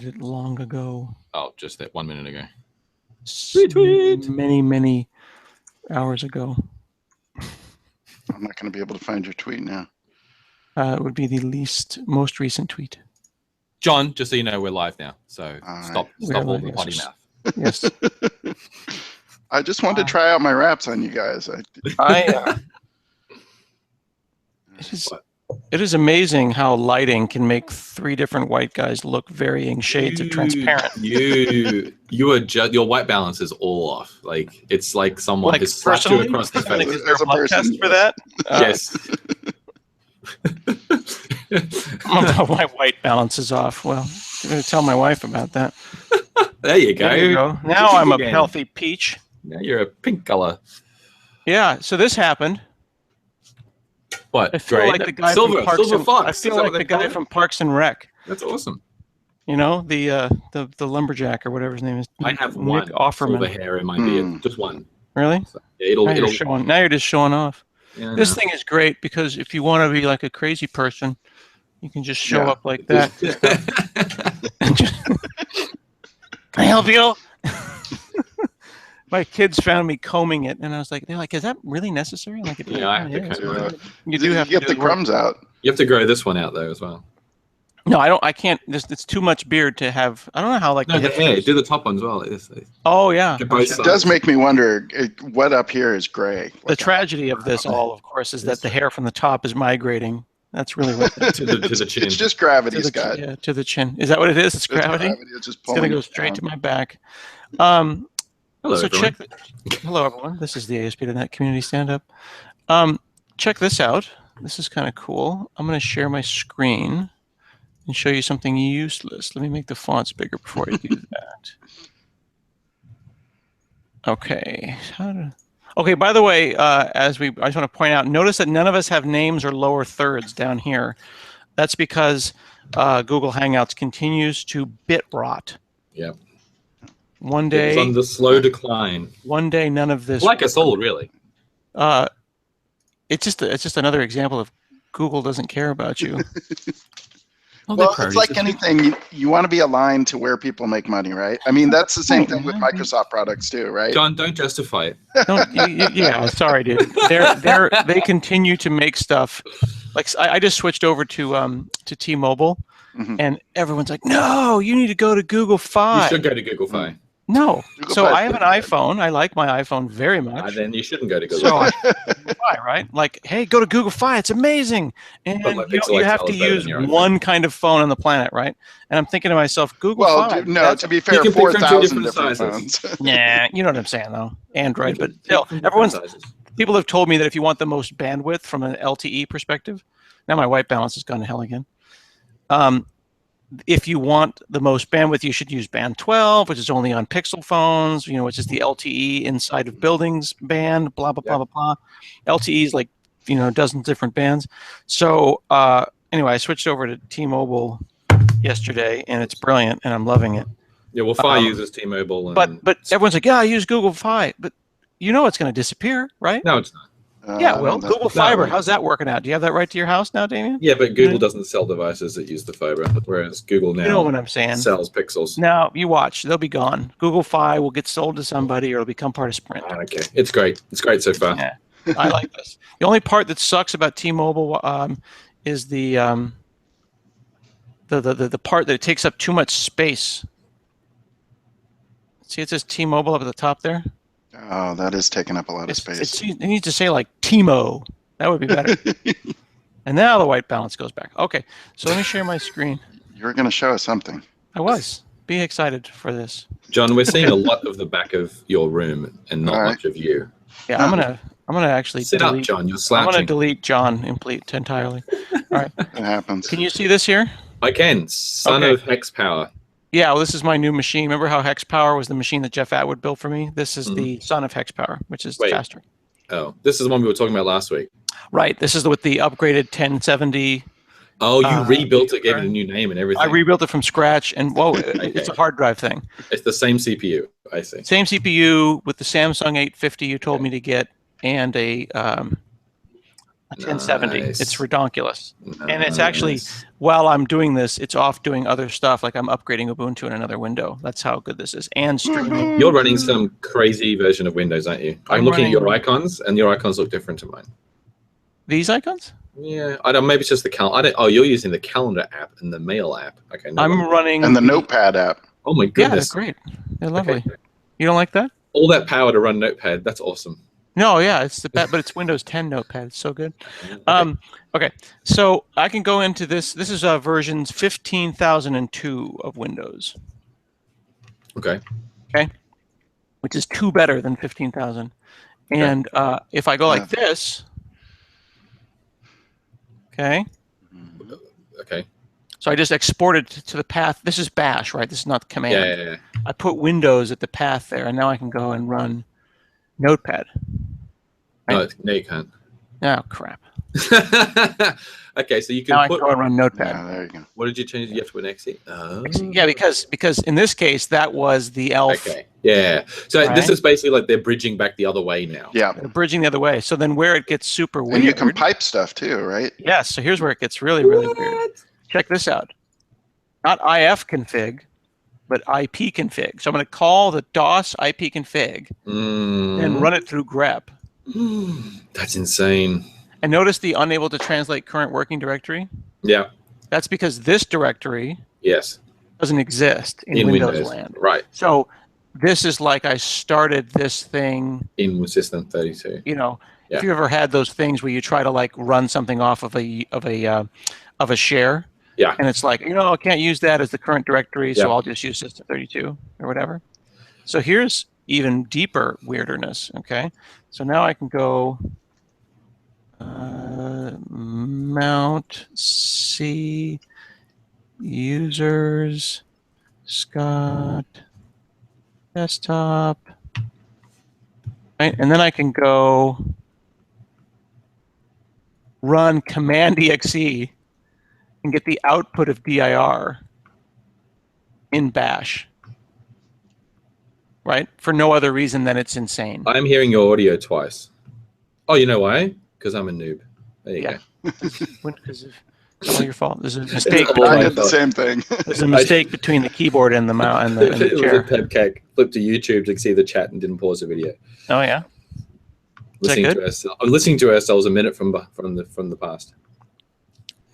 tweeted it long ago. Oh, just that 1 minute ago. Tweet. Many hours ago. I'm not going to be able to find your tweet now. It would be the most recent tweet. John, just so you know, we're live now. So stop all the potty mouth. Yes. I just wanted to try out my raps on you guys. It is amazing how lighting can make 3 different white guys look varying shades of transparent. Your white balance is all off. Like it's like someone has slapped you across the face. Is there a podcast for that? Yes. My white balance is off. Well, I'm going to tell my wife about that. There you go. Now I'm a healthy peach. Now you're a pink color. Yeah. So this happened. What? I feel like the guy from Parks and Fox. I feel like the guy from Parks and Rec. That's awesome. You know, the lumberjack or whatever his name is. I have one silver hair in my beard. Just one. Really? So, yeah, now you're just showing off. Yeah, this thing is great because if you want to be like a crazy person, you can just show up like that. Can I help you? My kids found me combing it, and I was like, "They're like, is that really necessary?" I'm like, yeah, I have to comb it. You do have to get the crumbs out. You have to grow this one out though as well. No, I don't. I can't. It's too much beard to have. I don't know how the hair. Do the top one as well. Like this. Oh yeah. It does make me wonder what up here is gray. The tragedy of this all, of course, is that the hair from the top is migrating. That's really what to the chin. It's just gravity, Scott. Yeah, to the chin. Is that what it is? It's gravity. It's just going to go straight to my back. Hello, so everyone. Hello, everyone. This is the ASP.NET Community Stand-Up. Check this out. This is kind of cool. I'm going to share my screen and show you something useless. Let me make the fonts bigger before I do that. Okay. Okay, by the way, I just want to point out, notice that none of us have names or lower thirds down here. That's because Google Hangouts continues to bit rot. Yep. One day, it's on the slow decline. One day, none of this. Like us all, really. It's just another example of Google doesn't care about you. Well, it's like anything. You want to be aligned to where people make money, right? I mean, that's the same thing with Microsoft products too, right? John, don't justify it. Yeah, sorry, dude. They continue to make stuff. Like I just switched over to T-Mobile, and everyone's like, "No, you need to go to Google Fi." You should go to Google Fi. No. So I have an iPhone. I like my iPhone very much. Then you shouldn't go to Google Fi. Right? Like, hey, go to Google Fi. It's amazing. And you have to use one kind of phone on the planet, right? And I'm thinking to myself, Google Fi. No, to be fair, 4,000 different phones. Yeah, you know what I'm saying, though. Android. But still, people have told me that if you want the most bandwidth from an LTE perspective, now my white balance has gone to hell again. If you want the most bandwidth, you should use band 12, which is only on Pixel phones, which is the LTE inside of buildings band, blah, blah, blah, blah, blah. LTE is like, dozens of different bands. So anyway, I switched over to T-Mobile yesterday, and it's brilliant, and I'm loving it. Yeah, well, Fi uses T-Mobile. But everyone's like, yeah, I use Google Fi. But it's going to disappear, right? No, it's not. Yeah, well, Google Fiber, how's that working out? Do you have that right to your house now, Damien? Yeah, but Google doesn't sell devices that use the fiber, whereas Google now what I'm saying. Sells pixels. Now, you watch. They'll be gone. Google Fi will get sold to somebody or it'll become part of Sprint. Okay. It's great. It's great so far. Yeah, I like this. The only part that sucks about T-Mobile is the part that it takes up too much space. See, it says T-Mobile up at the top there. Oh, that is taking up a lot of space. It needs to say like T-Mo. That would be better. And now the white balance goes back. Okay, so let me share my screen. You were going to show us something. I was. Be excited for this. John, we're seeing a lot of the back of your room and not much of you. Yeah, I'm gonna actually sit up, John. You're slouching. I'm gonna delete John entirely. All right. It happens. Can you see this here? I can. Son of Hex Power. Yeah, well, this is my new machine. Remember how Hex Power was the machine that Jeff Atwood built for me? This is the son of Hex Power, which is faster. Oh, this is the one we were talking about last week. Right. This is with the upgraded 1070. Oh, you rebuilt it, gave it a new name and everything. I rebuilt it from scratch, and it's a hard drive thing. It's the same CPU, I see. Same CPU with the Samsung 850 you told me to get, and a 1070. It's redonkulous. And it's actually while I'm doing this, it's off doing other stuff. Like I'm upgrading Ubuntu in another window. That's how good this is. And streaming. You're running some crazy version of Windows, aren't you? I'm looking at your icons, and your icons look different to mine. These icons? Yeah, I don't. Maybe it's just the calendar. Oh, you're using the calendar app and the mail app. Okay. No I'm running and the Notepad app. Oh my goodness. Yeah, they're great. They're lovely. Okay. You don't like that? All that power to run Notepad. That's awesome. No, yeah, it's the best, but it's Windows 10 Notepad. It's so good. Okay, so I can go into this. This is versions 15,002 of Windows. Okay. Okay, which is 2 better than 15,000. And if I go like this, okay. Okay. So I just exported to the path. This is bash, right? This is not the command. Yeah. I put Windows at the path there, and now I can go and run Notepad. Right? No, you can't. Oh, crap. Okay, so you can now I can go and run Notepad. Yeah, there you go. What did you change? You have to put an exit. Oh. Yeah, because in this case, that was the ELF. Okay. Yeah. So this is basically like they're bridging back the other way now. Yeah. They're bridging the other way. So then where it gets super weird. And you can pipe stuff too, right? Yes. So here's where it gets really, really weird. Check this out. Not IF config, but IP config. So I'm going to call the DOS IP config and run it through grep. That's insane. And notice the unable to translate current working directory. Yeah. That's because this directory doesn't exist in Windows land. Right. So this is like I started this thing in System 32. You know, if you ever had those things where you try to like run something off of a share. Yeah. And it's like, you know, I can't use that as the current directory, so I'll just use System 32 or whatever. So here's even deeper weirderness, okay? So now I can go mount C users Scott desktop, right? And then I can go run command exe and get the output of dir in bash, right? For no other reason than it's insane. I'm hearing your audio twice. Oh, you know why? Because I'm a noob. There you go. Because it's all your fault. There's a mistake. I did the same thing. There's a mistake between the keyboard and the mouse and the chair. It was a pepcake. Flipped to YouTube to see the chat and didn't pause the video. Oh yeah. Listening to ourselves a minute from the past.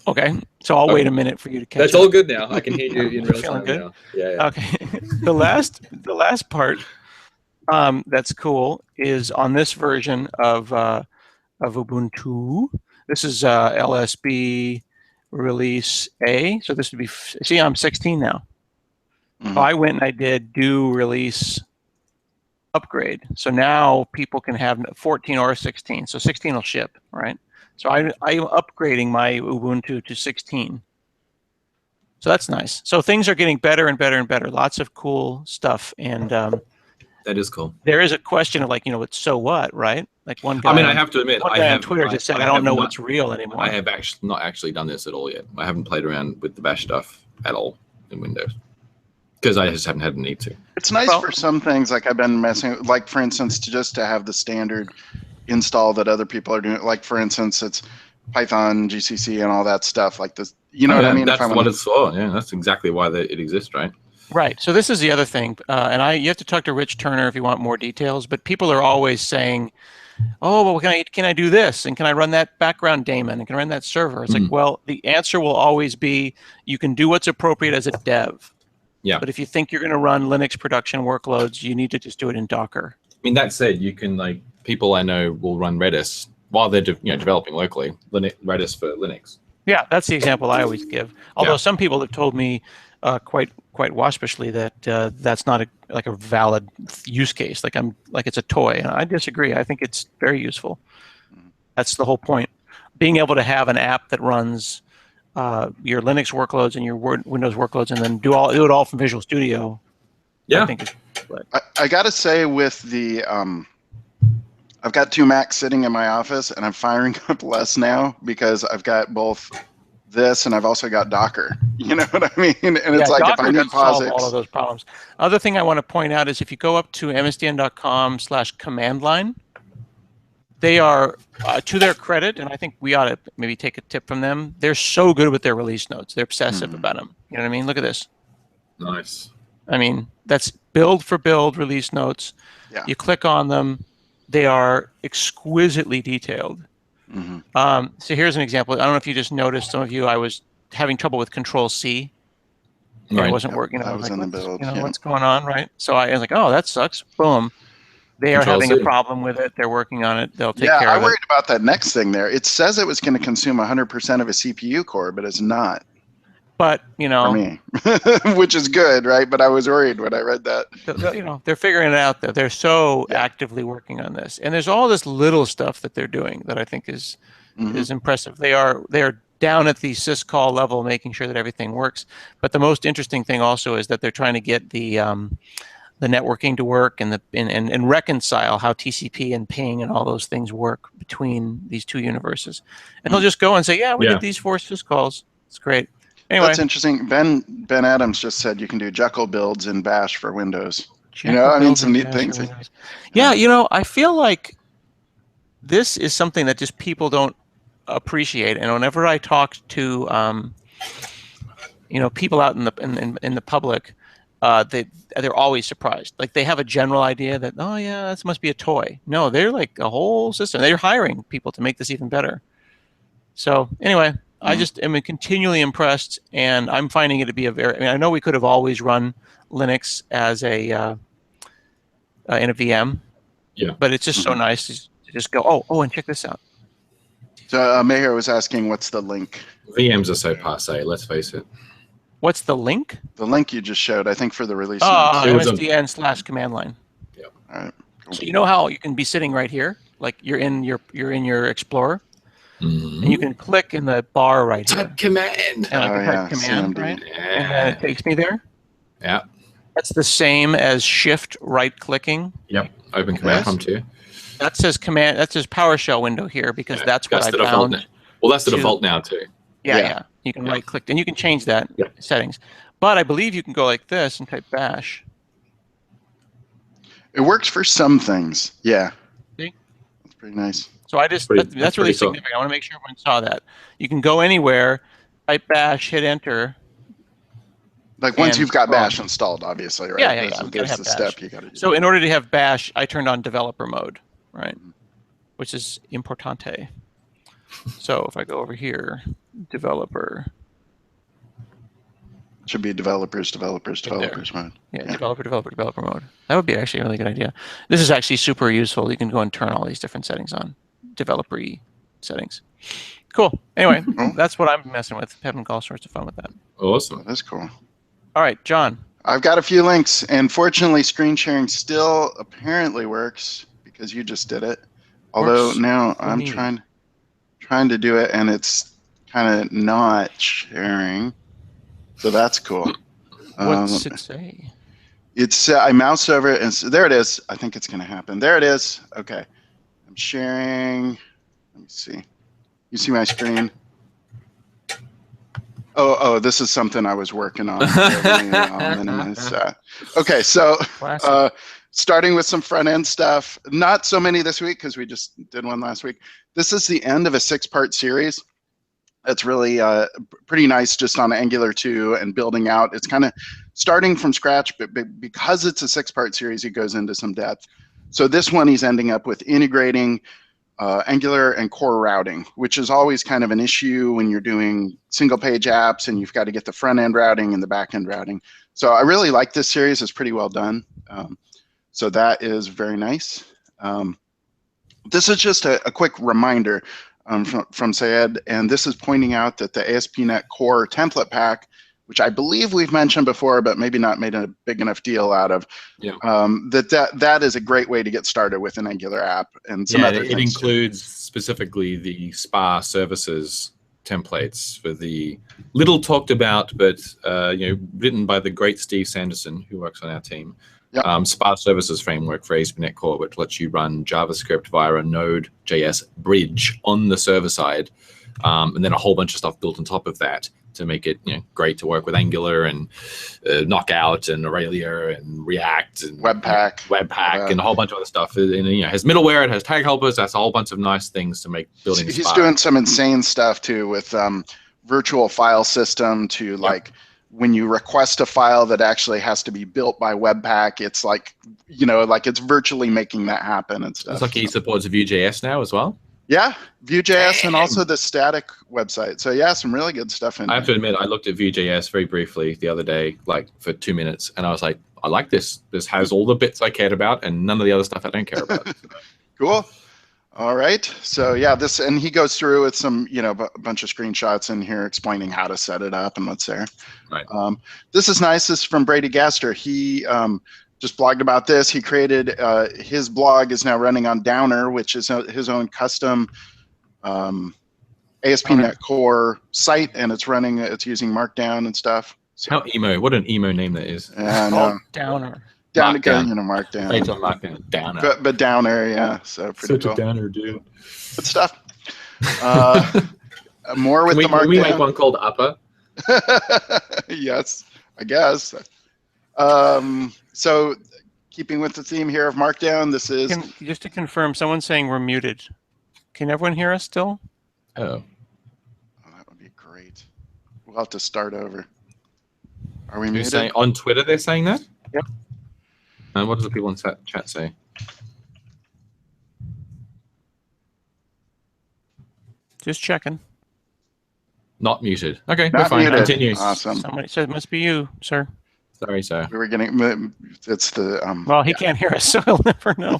Okay, so I'll wait a minute for you to catch up. That's all good now. I can hear you in real time now. Yeah. Okay. The last part that's cool is on this version of Ubuntu. This is LSB release A. So this would be, see, I'm 16 now. So I went and I did do release upgrade. So now people can have 14 or 16. So 16 will ship, right? So I'm upgrading my Ubuntu to 16. So that's nice. So things are getting better and better and better. Lots of cool stuff. And that is cool. There is a question of like, you know, it's so what, right? Like one guy. I mean, I have to admit, one guy on Twitter just said, I don't know what's real anymore. I have not actually done this at all yet. I haven't played around with the bash stuff at all in Windows because I just haven't had the need to. It's nice for some things. Like I've been messing with, like for instance, to have the standard install that other people are doing. Like for instance, it's Python, GCC, and all that stuff. Like this, you know what I mean? That's what it's for. Yeah, that's exactly why it exists, right? Right. So this is the other thing, and you have to talk to Rich Turner if you want more details. But people are always saying, "Oh, well, can I do this? And can I run that background daemon? And can I run that server?" It's like, well, the answer will always be, you can do what's appropriate as a dev. Yeah. But if you think you're going to run Linux production workloads, you need to just do it in Docker. I mean, that said, you can like people I know will run Redis while they're developing locally. Redis for Linux. Yeah, that's the example I always give. Although some people have told me quite waspishly that that's not a valid use case. Like it's a toy. And I disagree. I think it's very useful. That's the whole point. Being able to have an app that runs your Linux workloads and your Windows workloads, and then do it all from Visual Studio. Yeah. I think I got to say, with the I've got 2 Macs sitting in my office, and I'm firing up less now because I've got both this and I've also got Docker. You know what I mean? And it's like Docker if I need POSIX, all of those problems. Other thing I want to point out is if you go up to msdn.com/command line, they are, to their credit, and I think we ought to maybe take a tip from them. They're so good with their release notes. They're obsessive about them. You know what I mean? Look at this. Nice. I mean, that's build for build release notes. Yeah. You click on them. They are exquisitely detailed. So here's an example. I don't know if you just noticed, some of you, I was having trouble with Control-C. Right. It wasn't working. I was like, in the build. What's going on, right? So I was like, oh, that sucks. Boom. They are having a Control-C. problem with it. They're working on it. They'll take Yeah, care I of it. worried about that next thing there. It says it was going to consume 100% of a CPU core, but it's not. But, For me, which is good, right? But I was worried when I read that. They're figuring it out, though. They're so actively working on this. And there's all this little stuff that they're doing that I think is impressive. They are down at the syscall level, making sure that everything works. But the most interesting thing also is that they're trying to get the networking to work and reconcile how TCP and ping and all those things work between these two universes. And they'll just go and say, we did these 4 syscalls. It's great. Anyway. That's interesting. Ben Adams just said you can do Jekyll builds in Bash for Windows. Jekyll some neat things. Yeah, I feel like this is something that just people don't appreciate. And whenever I talk to people out in the public, they're always surprised. Like they have a general idea that, oh yeah, this must be a toy. No, they're like a whole system. They're hiring people to make this even better. So anyway, I just am continually impressed, and I'm finding it to be I know we could have always run Linux as a in a VM, but it's just so nice to just go, oh, and check this out. So Meher was asking, what's the link? VMs are so passe, let's face it. What's the link? The link you just showed, I think, for the release. MSDN/command line. Yep. All right. Cool. So you know how you can be sitting right here, like you're in your Explorer, and you can click in the bar right here. Type command. And I can type command, CMD. right? And then it takes me there. Yeah. That's the same as shift right clicking. Yep. Open command prompt too. That says command. That says PowerShell window here because that's what I found. Well, that's the default now too. Yeah. You can right click and you can change that settings. But I believe you can go like this and type bash. It works for some things. Yeah. See? That's pretty nice. So that's really significant. I want to make sure everyone saw that. You can go anywhere, type bash, hit enter. Like once you've got bash installed, obviously, right? Yeah. There's the step you got to do. So in order to have bash, I turned on developer mode, right? Which is importante. So if I go over here, developer. It should be developers mode. Yeah, developer mode. That would be actually a really good idea. This is actually super useful. You can go and turn all these different settings on. Developer-y settings. Cool. Anyway, that's what I'm messing with. Having all sorts of fun with that. Awesome. That's cool. All right, John. I've got a few links, and fortunately, screen sharing still apparently works because you just did it. Although now I'm trying to do it, and it's kind of not sharing. So that's cool. What's it say? It's I mouse over it, and so there it is. I think it's going to happen. There it is. Okay. I'm sharing. Let me see. You see my screen? Oh, this is something I was working on. Okay, so starting with some front-end stuff. Not so many this week because we just did one last week. This is the end of a 6-part series. That's really pretty nice just on Angular 2 and building out. It's kind of starting from scratch, but because it's a 6-part series, it goes into some depth. So this one he's ending up with integrating Angular and core routing, which is always kind of an issue when you're doing single-page apps and you've got to get the front-end routing and the back-end routing. So I really like this series. It's pretty well done. So that is very nice. This is just a quick reminder from Syed, and this is pointing out that the ASP.NET Core template pack, which I believe we've mentioned before, but maybe not made a big enough deal out of, that is a great way to get started with an Angular app and some other things. It includes specifically the SPA services templates for the little talked about, but written by the great Steve Sanderson, who works on our team. SPA services framework for ASP.NET Core, which lets you run JavaScript via a Node.js bridge on the server side, and then a whole bunch of stuff built on top of that to make it great to work with Angular and Knockout and Aurelia and React and Webpack and a whole bunch of other stuff. And it has middleware, it has tag helpers, that's a whole bunch of nice things to make building. He's doing some insane stuff too with virtual file system to like when you request a file that actually has to be built by Webpack, it's like like it's virtually making that happen and stuff. It's like he supports Vue.js now as well. Yeah, Vue.js and also the static website. So yeah, some really good stuff in there. I have to admit, I looked at Vue.js very briefly the other day, like for 2 minutes, and I was like, I like this. This has all the bits I cared about and none of the other stuff I don't care about. Cool. All right. So yeah, and he goes through with some, a bunch of screenshots in here explaining how to set it up and what's there. Right. This is nice. This is from Brady Gaster. He just blogged about this. He created his blog is now running on Downer, which is his own custom ASP.NET Core site, and it's using Markdown and stuff. So, how emo? What an emo name that is. Downer. Markdown. Markdown. Downer. But Downer, yeah. So pretty Such cool. a downer, dude. Good stuff. More with the Markdown. Can we make one called Upper? Yes, I guess. So keeping with the theme here of Markdown, this is... Just to confirm, someone's saying we're muted. Can everyone hear us still? Oh, that would be great. We'll have to start over. Are we muted? On Twitter they're saying that? Yep. And what does the people in chat say? Just checking. Not muted. Okay, Not we're fine. muted. Continue. Awesome. Somebody said it must be you, sir. Sorry, sir. We were getting... It's the... Well, he can't hear us, so he'll never know.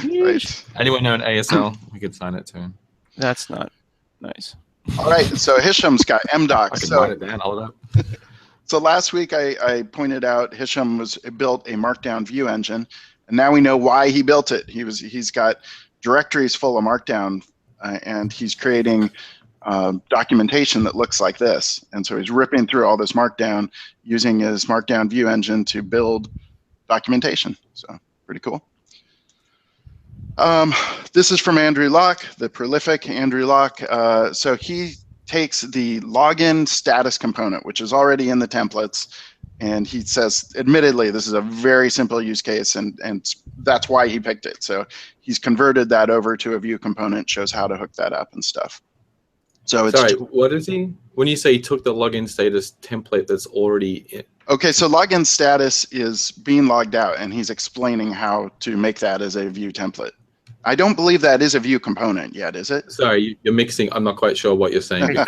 Right. Anyone know an ASL? We could sign it to him. That's not nice. All right, so Hisham's got MDoc. I can write it down. Hold up. So last week I pointed out Hisham built a Markdown view engine, and now we know why he built it. He's got directories full of Markdown, and he's creating documentation that looks like this. And so he's ripping through all this Markdown using his Markdown view engine to build documentation. So pretty cool. This is from Andrew Locke, the prolific Andrew Locke. So he takes the login status component, which is already in the templates, and he says, admittedly, this is a very simple use case, and that's why he picked it. So he's converted that over to a view component, shows how to hook that up and stuff. So it's what is he? When you say he took the login status template that's already in. Okay, so login status is being logged out, and he's explaining how to make that as a view template. I don't believe that is a view component yet, is it? Sorry, you're mixing. I'm not quite sure what you're saying. Because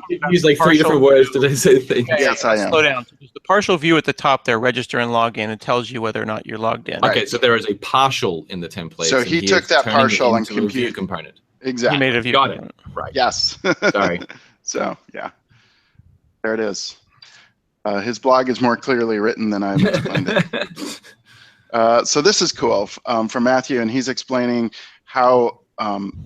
you about use like three different words to say things. Yes, I am. Slow down. There's the partial view at the top there, register and log in. It tells you whether or not you're logged in. Okay, so there is a partial in the template. So he took that partial and computed view component. Exactly. He made a view Got component. it. Right. Yes. Sorry. So yeah, there it is. His blog is more clearly written than I've explained it. So this is cool from Matthew, and he's explaining how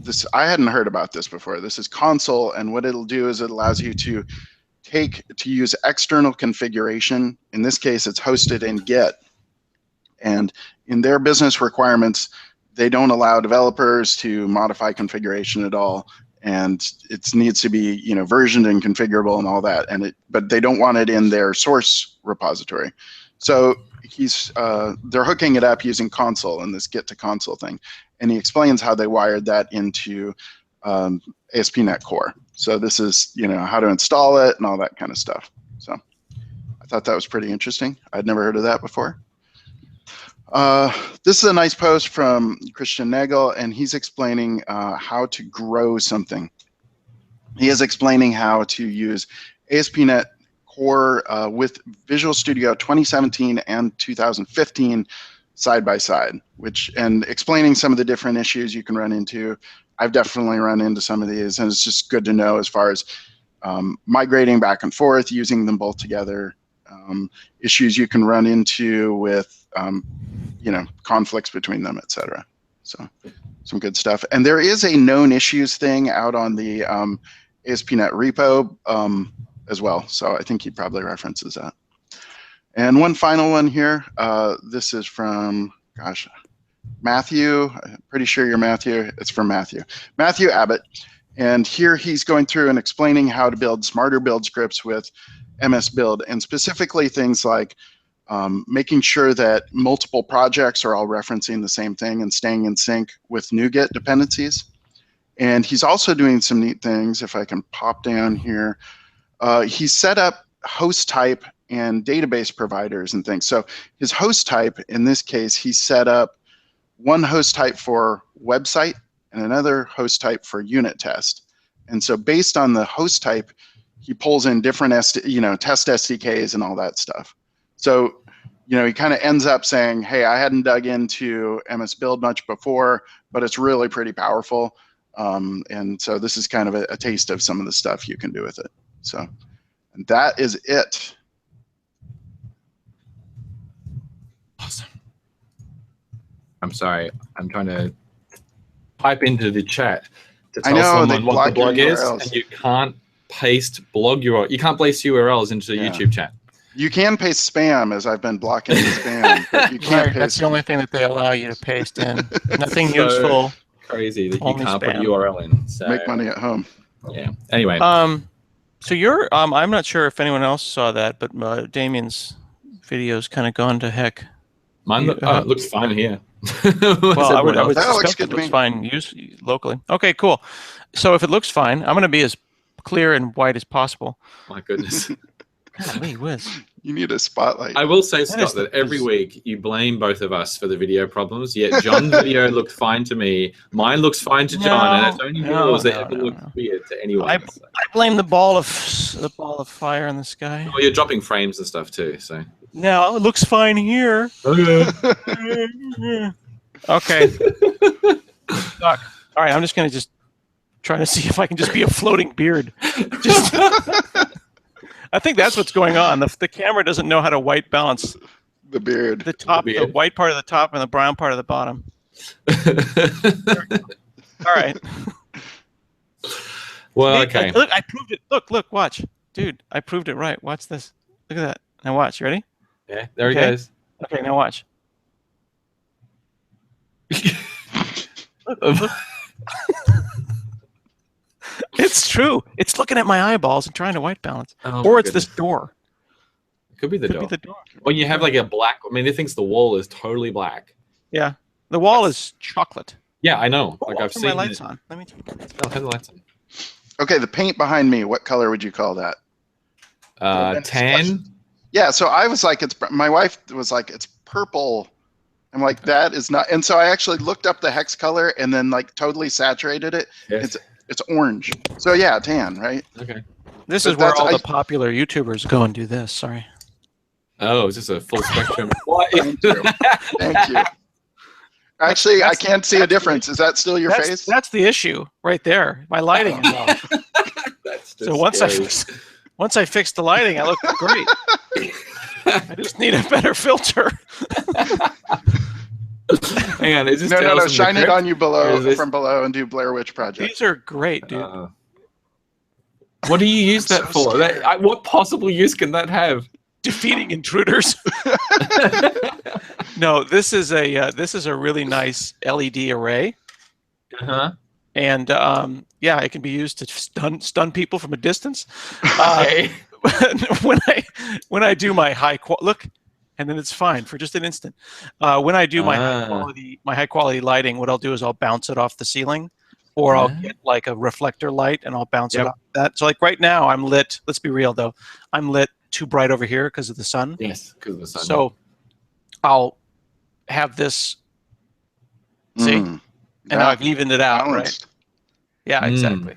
this. I hadn't heard about this before. This is console, and what it'll do is it allows you to use external configuration. In this case, it's hosted in Git, and in their business requirements, they don't allow developers to modify configuration at all, and it needs to be versioned and configurable and all that. But they don't want it in their source repository. So they're hooking it up using console and this Git to console thing, and he explains how they wired that into ASP.NET Core. So this is how to install it and all that kind of stuff. So I thought that was pretty interesting. I'd never heard of that before. This is a nice post from Christian Nagel, and he's explaining how to grow something. He is explaining how to use ASP.NET Core with Visual Studio 2017 and 2015 side by side, and explaining some of the different issues you can run into. I've definitely run into some of these, and it's just good to know as far as migrating back and forth, using them both together, issues you can run into with conflicts between them, etc. So some good stuff. And there is a known issues thing out on the ASP.NET repo as well. So I think he probably references that. And one final one here. This is from, Matthew. I'm pretty sure you're Matthew. It's from Matthew. Matthew Abbott. And here he's going through and explaining how to build smarter build scripts with MS Build, and specifically things like making sure that multiple projects are all referencing the same thing and staying in sync with NuGet dependencies. And he's also doing some neat things. If I can pop down here, he's set up host type and database providers and things. So his host type, in this case, he set up one host type for website and another host type for unit test. And so based on the host type, he pulls in different test SDKs and all that stuff. So, he kind of ends up saying, hey, I hadn't dug into MS Build much before, but it's really pretty powerful. And so this is kind of a taste of some of the stuff you can do with it. So, and that is it. Awesome. I'm sorry. I'm trying to type into the chat to tell someone what the blog is, and you can't paste blog URL. You can't place URLs into the YouTube chat. You can paste spam, as I've been blocking the spam. But you can't paste. That's the only thing that they allow you to paste in. Nothing useful. Crazy that you can't put a URL in. So, make money at home. Yeah. Anyway. So you're. I'm not sure if anyone else saw that, but Damien's video's kind of gone to heck. Mine looks fine here. Well, I would that looks good it to looks me. fine locally. Okay, cool. So if it looks fine, I'm going to be as clear and white as possible. My goodness. Golly whiz. You need a spotlight. I will say, Scott, that every week you blame both of us for the video problems, yet John's video looked fine to me. Mine looks fine to John, and it's only yours that ever looked weird to anyone. I blame the ball of fire in the sky. Well, you're dropping frames and stuff too, so. No, it looks fine here. Okay. Okay. All right, I'm just going to try to see if I can just be a floating beard. I think that's what's going on. The camera doesn't know how to white balance the beard. The white part of the top and the brown part of the bottom. All right. Well, okay. Look, I proved it. Look, watch. Dude, I proved it right. Watch this. Look at that. Now watch. You ready? Yeah, there he goes. Okay, now watch. Look. It's true. It's looking at my eyeballs and trying to white balance. Or it's this door. It could be the door. When you have like a black, it thinks the wall is totally black. Yeah. The wall is chocolate. Yeah, I know. Like I've seen my lights on. Let me turn my lights on. Oh, have the lights on. Okay, the paint behind me, what color would you call that? Tan. Yeah, so I was like, my wife was like, it's purple. I'm like, that is not. And so I actually looked up the hex color and then like totally saturated it. Yes. It's orange. So yeah, tan, right? Okay. This is where all the popular YouTubers go and do this. Sorry. Oh, is this a full spectrum? Thank you. Thank you. Actually, I can't see a difference. Is that still your face? That's the issue right there. My lighting is off. That's so once I fix the lighting, I look great. I just need a better filter. Hang on, is this no, shine it on you from below and do Blair Witch Project. These are great, dude. What do you use that for? What possible use can that have? Defeating intruders. No, this is a really nice LED array. And yeah, it can be used to stun people from a distance. When I do my high quality look. And then it's fine for just an instant. When I do my high quality lighting, what I'll do is I'll bounce it off the ceiling, or I'll get like a reflector light and I'll bounce it off that. So like right now I'm lit. Let's be real though, I'm lit too bright over here because of the sun. Yes, because of the sun. So I'll have this. See, and now I've evened it out, right? Yeah, exactly.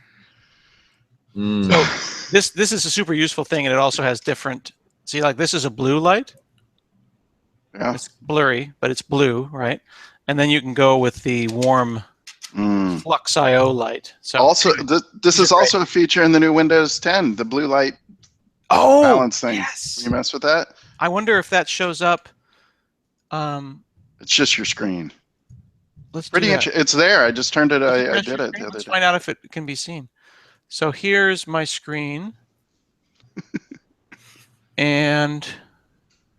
So this is a super useful thing, and it also has different. See, like this is a blue light. Yeah. It's blurry, but it's blue, right? And then you can go with the warm Flux IO light. So also, this is also a feature in the new Windows 10, the blue light balance thing. Yes. You mess with that? I wonder if that shows up. It's just your screen. Let's pretty interesting. It's there. I just turned it. I did it the other Let's day. find out if it can be seen. So here's my screen, and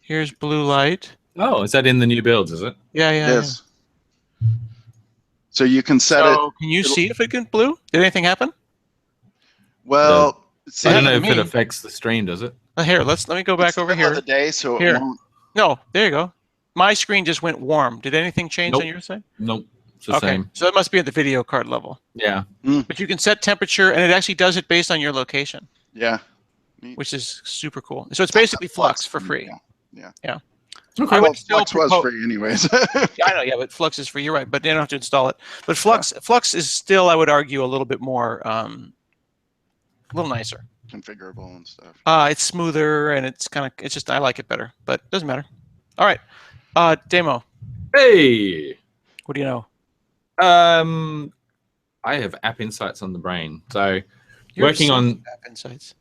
here's blue light. Oh, is that in the new builds, is it? Yeah. Yes. So you can set it. Can you see if it can blue? Did anything happen? Well, I don't know if it affects the stream, does it? Here, let me go back over here. The day, so here. No, there you go. My screen just went warm. Did anything change on your side? Nope. It's the same. So that must be at the video card level. Yeah. But you can set temperature, and it actually does it based on your location. Yeah. Which is super cool. So it's basically Flux for free. Yeah. Okay. Well, Flux was free anyways. Yeah, I know. Yeah, but Flux is free. You're right. But you don't have to install it. But Flux is still, I would argue, a little bit more, a little nicer. Configurable and stuff. It's smoother, and it's just, I like it better. But it doesn't matter. All right. Demo. Hey. What do you know? I have App Insights on the brain. So working on App Insights.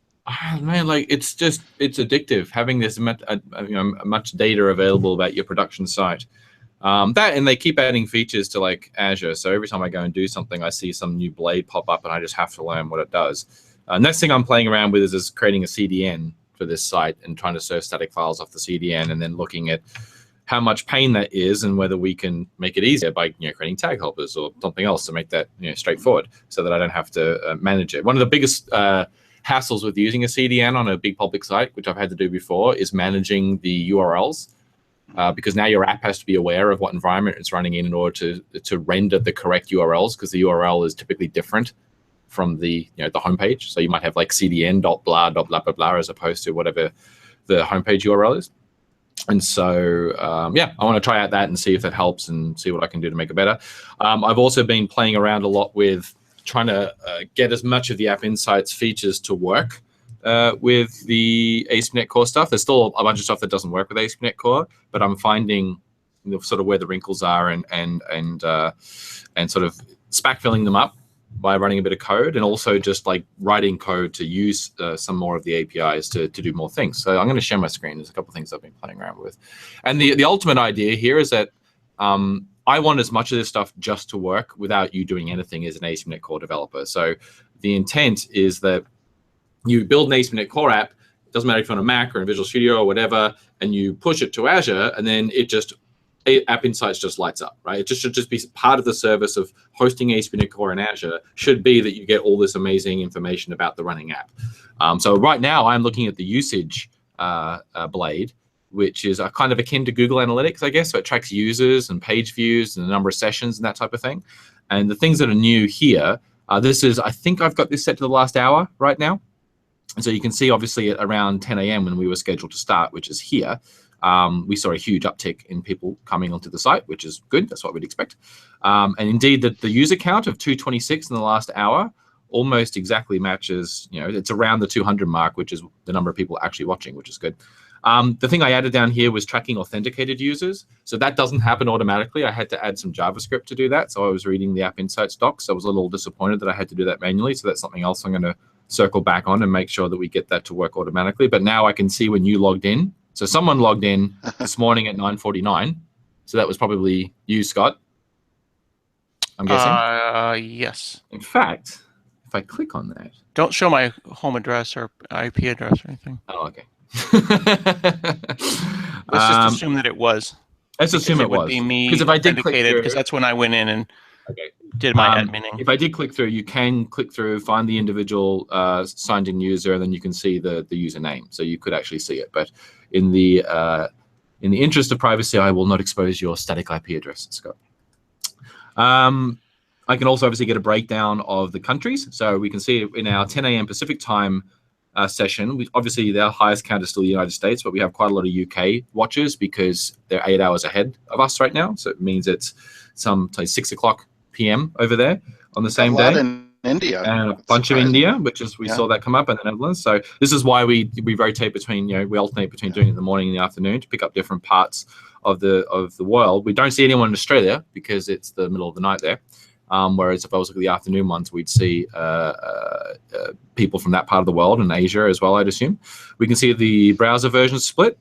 Man, like it's addictive having this much data available about your production site. And they keep adding features to like Azure. So every time I go and do something, I see some new blade pop up, and I just have to learn what it does. Next thing I'm playing around with is creating a CDN for this site and trying to serve static files off the CDN, and then looking at how much pain that is and whether we can make it easier by creating tag helpers or something else to make that straightforward, so that I don't have to manage it. One of the biggest hassles with using a CDN on a big public site, which I've had to do before, is managing the URLs, because now your app has to be aware of what environment it's running in order to render the correct URLs, because the URL is typically different from the the homepage. So you might have like cdn.blah blah blah blah as opposed to whatever the homepage URL is. And so I want to try out that and see if that helps and see what I can do to make it better. I've also been playing around a lot with trying to get as much of the App Insights features to work with the ASP.NET Core stuff. There's still a bunch of stuff that doesn't work with ASP.NET Core, but I'm finding sort of where the wrinkles are and sort of spack filling them up by running a bit of code, and also just like writing code to use some more of the APIs to do more things. So I'm going to share my screen. There's a couple of things I've been playing around with. And the ultimate idea here is that I want as much of this stuff just to work without you doing anything as an ASP.NET Core developer. So the intent is that you build an ASP.NET Core app, it doesn't matter if you're on a Mac or in Visual Studio or whatever, and you push it to Azure, and then App Insights just lights up, right? It should just be part of the service of hosting ASP.NET Core in Azure, should be that you get all this amazing information about the running app. So right now I'm looking at the usage blade, which is kind of akin to Google Analytics, I guess. So it tracks users and page views and the number of sessions and that type of thing. And the things that are new here, I think I've got this set to the last hour right now. And so you can see obviously at around 10 a.m. when we were scheduled to start, which is here, we saw a huge uptick in people coming onto the site, which is good. That's what we'd expect. And indeed, the user count of 226 in the last hour almost exactly matches, it's around the 200 mark, which is the number of people actually watching, which is good. The thing I added down here was tracking authenticated users. So that doesn't happen automatically. I had to add some JavaScript to do that. So I was reading the App Insights docs. So I was a little disappointed that I had to do that manually. So that's something else I'm going to circle back on and make sure that we get that to work automatically. But now I can see when you logged in. So someone logged in this morning at 9:49. So that was probably you, Scott, I'm guessing? Yes. In fact, if I click on that. Don't show my home address or IP address or anything. Oh, okay. Let's just assume that it was. Let's assume it was. Be me, because if I did click through, because that's when I went in and did my adminning. If I did click through, you can click through, find the individual signed in user, and then you can see the username. So you could actually see it. But in the interest of privacy, I will not expose your static IP address, Scott. I can also obviously get a breakdown of the countries. So we can see in our 10 a.m. Pacific time session, obviously our highest count is still the United States, but we have quite a lot of UK watchers because they're 8 hours ahead of us right now. So it means it's some 6 o'clock p.m. over there on the same day. In India. And a bunch of India, which is, we saw that come up in the Netherlands. So this is why we rotate between, we alternate between doing it in the morning and the afternoon to pick up different parts of the world. We don't see anyone in Australia because it's the middle of the night there. Whereas if I was looking at the afternoon ones, we'd see people from that part of the world and Asia as well, I'd assume. We can see the browser version split.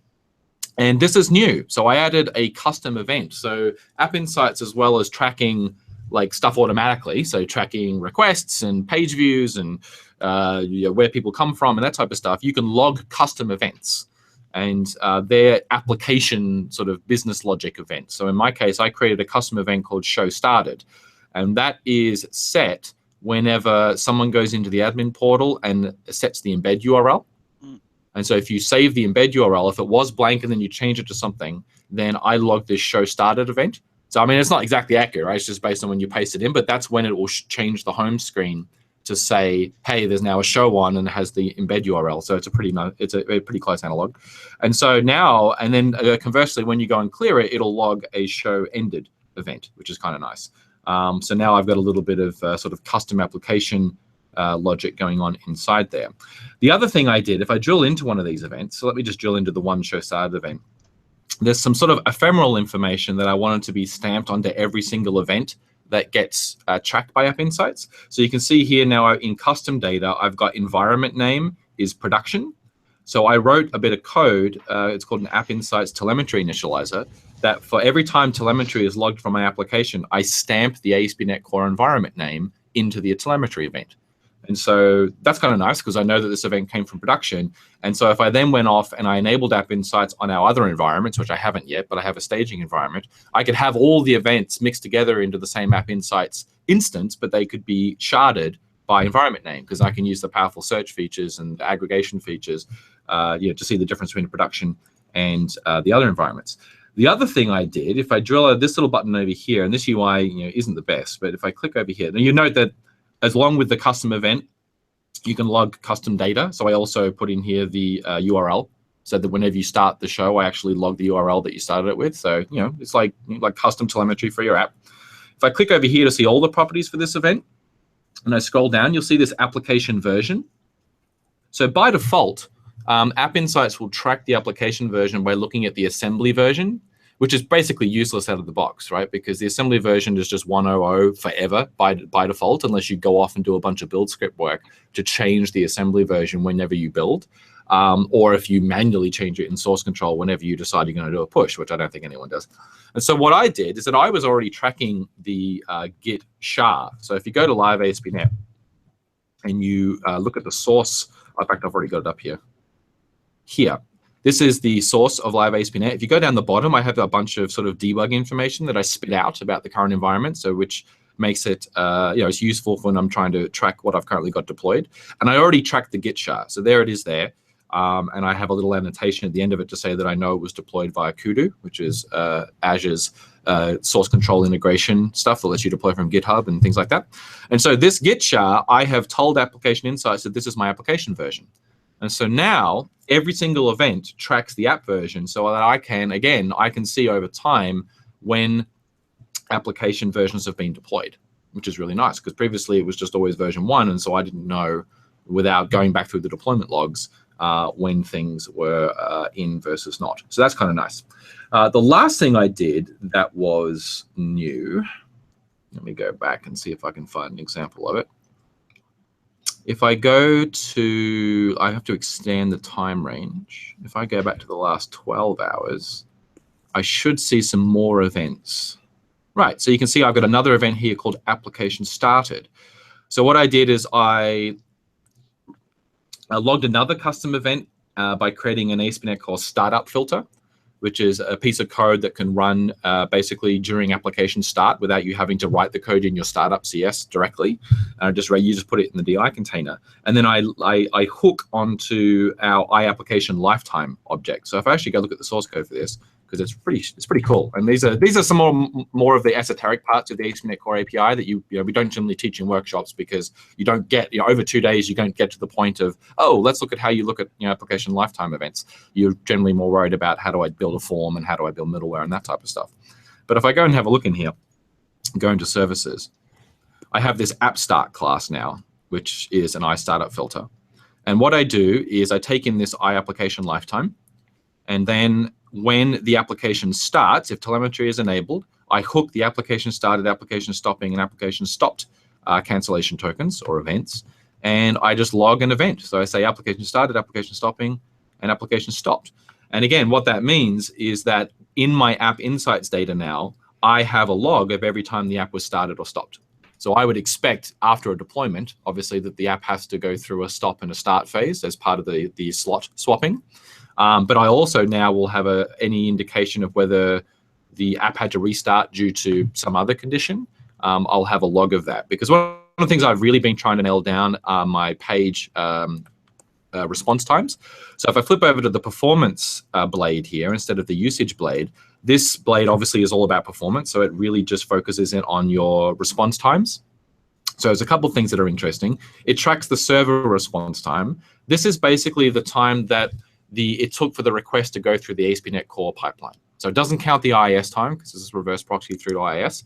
And this is new. So I added a custom event. So App Insights, as well as tracking like stuff automatically, so tracking requests and page views and where people come from and that type of stuff, you can log custom events and their application sort of business logic events. So in my case, I created a custom event called Show Started. And that is set whenever someone goes into the admin portal and sets the embed URL. And so if you save the embed URL, if it was blank and then you change it to something, then I log this show started event. So, I mean, it's not exactly accurate, right? It's just based on when you paste it in, but that's when it will change the home screen to say, hey, there's now a show on and it has the embed URL. So it's a pretty close analog. And so now, and then conversely, when you go and clear it, it'll log a show ended event, which is kind of nice. So now I've got a little bit of sort of custom application logic going on inside there. The other thing I did, if I drill into one of these events, so let me just drill into the one show started event. There's some sort of ephemeral information that I wanted to be stamped onto every single event that gets tracked by App Insights. So you can see here now in custom data, I've got environment name is production. So I wrote a bit of code, it's called an App Insights telemetry initializer, that for every time telemetry is logged from my application, I stamp the ASP.NET Core environment name into the telemetry event. And so that's kind of nice because I know that this event came from production. And so if I then went off and I enabled App Insights on our other environments, which I haven't yet, but I have a staging environment, I could have all the events mixed together into the same App Insights instance, but they could be sharded by environment name because I can use the powerful search features and aggregation features to see the difference between production and the other environments. The other thing I did, if I drill this little button over here, and this UI isn't the best, but if I click over here, now you note that along with the custom event, you can log custom data. So I also put in here the URL so that whenever you start the show, I actually log the URL that you started it with. So, it's like custom telemetry for your app. If I click over here to see all the properties for this event, and I scroll down, you'll see this application version. So by default, App Insights will track the application version by looking at the assembly version, which is basically useless out of the box, right? Because the assembly version is just 1.0.0 forever by default, unless you go off and do a bunch of build script work to change the assembly version whenever you build, or if you manually change it in source control whenever you decide you're going to do a push, which I don't think anyone does. And so what I did is that I was already tracking the git char. So if you go to live ASP.NET and you look at the source, in fact, I've already got it up here. This is the source of live ASP.NET. If you go down the bottom, I have a bunch of sort of debug information that I spit out about the current environment, so which makes it, it's useful for when I'm trying to track what I've currently got deployed. And I already tracked the git char, so there it is there. And I have a little annotation at the end of it to say that I know it was deployed via Kudu, which is Azure's source control integration stuff that lets you deploy from GitHub and things like that. And so this git char, I have told Application Insights that this is my application version. And so now every single event tracks the app version so that I can see over time when application versions have been deployed, which is really nice because previously it was just always version 1. And so I didn't know without going back through the deployment logs when things were in versus not. So that's kind of nice. The last thing I did that was new, let me go back and see if I can find an example of it. If I go to, I have to extend the time range. If I go back to the last 12 hours, I should see some more events. Right, so you can see I've got another event here called application started. So what I did is I logged another custom event by creating an ASP.NET Core startup filter, which is a piece of code that can run basically during application start without you having to write the code in your startup CS directly. You just put it in the DI container. And then I hook onto our iApplication lifetime object. So if I actually go look at the source code for this, because it's pretty cool. And these are some more of the esoteric parts of the ASP.NET Core API that we don't generally teach in workshops because you don't get, over 2 days, you don't get to the point of, oh, let's look at how you look at application lifetime events. You're generally more worried about how do I build a form and how do I build middleware and that type of stuff. But if I go and have a look in here, go into services, I have this app start class now, which is an iStartup filter. And what I do is I take in this iApplication lifetime, and then when the application starts, if telemetry is enabled, I hook the application started, application stopping, and application stopped cancellation tokens or events, and I just log an event. So I say application started, application stopping, and application stopped. And again, what that means is that in my App Insights data now, I have a log of every time the app was started or stopped. So I would expect after a deployment, obviously, that the app has to go through a stop and a start phase as part of the slot swapping. But I also now will have any indication of whether the app had to restart due to some other condition. I'll have a log of that, because what of the things I've really been trying to nail down are my page response times. So if I flip over to the performance blade here instead of the usage blade, this blade obviously is all about performance. So it really just focuses in on your response times. So there's a couple of things that are interesting. It tracks the server response time. This is basically the time that it took for the request to go through the ASP.NET Core pipeline. So it doesn't count the IIS time because this is reverse proxy through to IIS.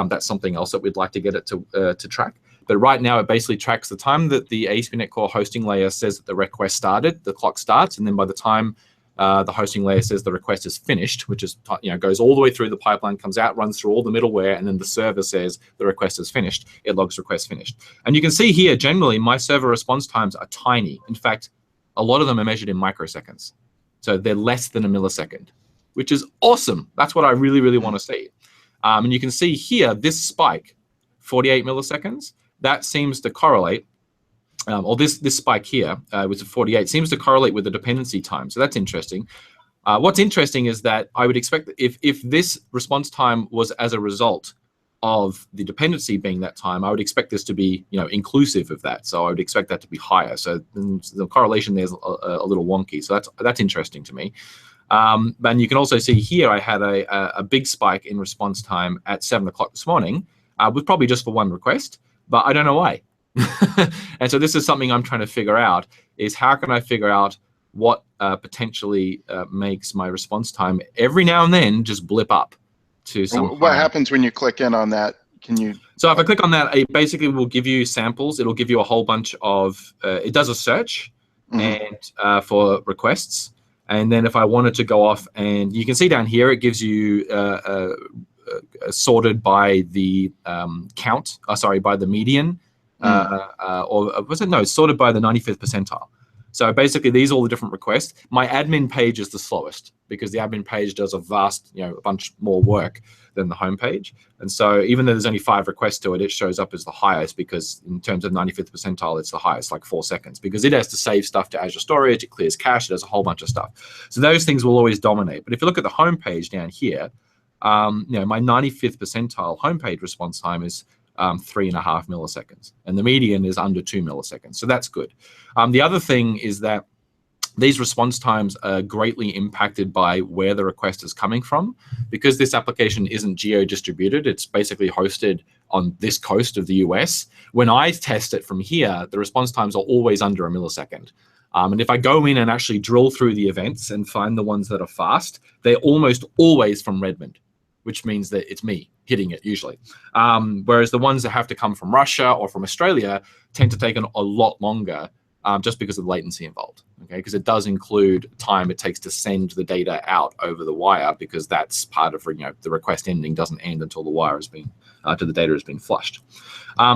That's something else that we'd like to get it to track. But right now, it basically tracks the time that the ASP.NET Core hosting layer says that the request started, the clock starts, and then by the time the hosting layer says the request is finished, which is goes all the way through the pipeline, comes out, runs through all the middleware, and then the server says the request is finished. It logs request finished. And you can see here, generally, my server response times are tiny. In fact, a lot of them are measured in microseconds. So they're less than a millisecond, which is awesome. That's what I really, really want to see. And you can see here, this spike, 48 milliseconds, that seems to correlate, or this spike here, which is 48, seems to correlate with the dependency time. So that's interesting. What's interesting is that I would expect that if this response time was as a result of the dependency being that time, I would expect this to be inclusive of that. So I would expect that to be higher. So the correlation there is a little wonky. So that's interesting to me. And you can also see here I had a big spike in response time at 7 o'clock this morning, with probably just for one request, but I don't know why. And so this is something I'm trying to figure out, is how can I figure out what potentially makes my response time every now and then just blip up to some. What happens when you click in on that? Can you? So if I click on that, it basically will give you samples. It'll give you a whole bunch of, it does a search and for requests. And then if I wanted to go off, and you can see down here, it gives you sorted by the count, by the median, or was it? No, it's sorted by the 95th percentile. So basically, these are all the different requests. My admin page is the slowest because the admin page does a vast, a bunch more work than the home page. And so even though there's only 5 requests to it, it shows up as the highest because in terms of 95th percentile, it's the highest, like 4 seconds, because it has to save stuff to Azure storage, it clears cache, it does a whole bunch of stuff. So those things will always dominate. But if you look at the home page down here, my 95th percentile homepage response time is 3.5 milliseconds, and the median is under 2 milliseconds. So that's good. The other thing is that these response times are greatly impacted by where the request is coming from. Because this application isn't geo-distributed, it's basically hosted on this coast of the US. When I test it from here, the response times are always under a millisecond. And if I go in and actually drill through the events and find the ones that are fast, they're almost always from Redmond, which means that it's me hitting it usually. Whereas the ones that have to come from Russia or from Australia tend to take a lot longer just because of the latency involved, okay? Because it does include time it takes to send the data out over the wire, because that's part of, the request ending doesn't end until the wire has been, to the data has been flushed.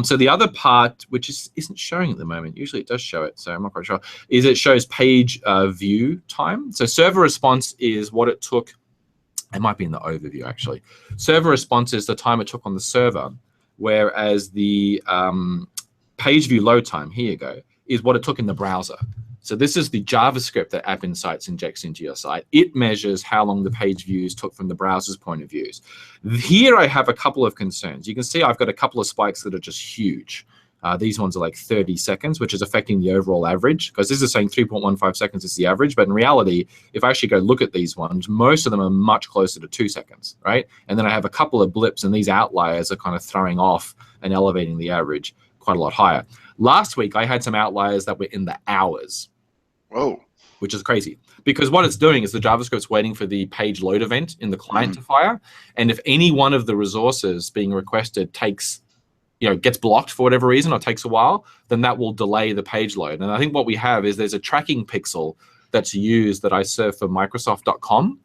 So the other part, which isn't showing at the moment, usually it does show it, so I'm not quite sure, is it shows page view time. So server response is what it took. It might be in the overview, actually. Server response is the time it took on the server, whereas the page view load time, here you go, is what it took in the browser. So this is the JavaScript that App Insights injects into your site. It measures how long the page views took from the browser's point of views. Here I have a couple of concerns. You can see I've got a couple of spikes that are just huge. These ones are like 30 seconds, which is affecting the overall average, because this is saying 3.15 seconds is the average. But in reality, if I actually go look at these ones, most of them are much closer to 2 seconds, right? And then I have a couple of blips, and these outliers are kind of throwing off and elevating the average quite a lot higher. Last week, I had some outliers that were in the hours. Whoa. Which is crazy, because what it's doing is the JavaScript's waiting for the page load event in the client to fire. And if any one of the resources being requested takes, gets blocked for whatever reason or takes a while, then that will delay the page load. And I think what we have is there's a tracking pixel that's used that I serve for Microsoft.com.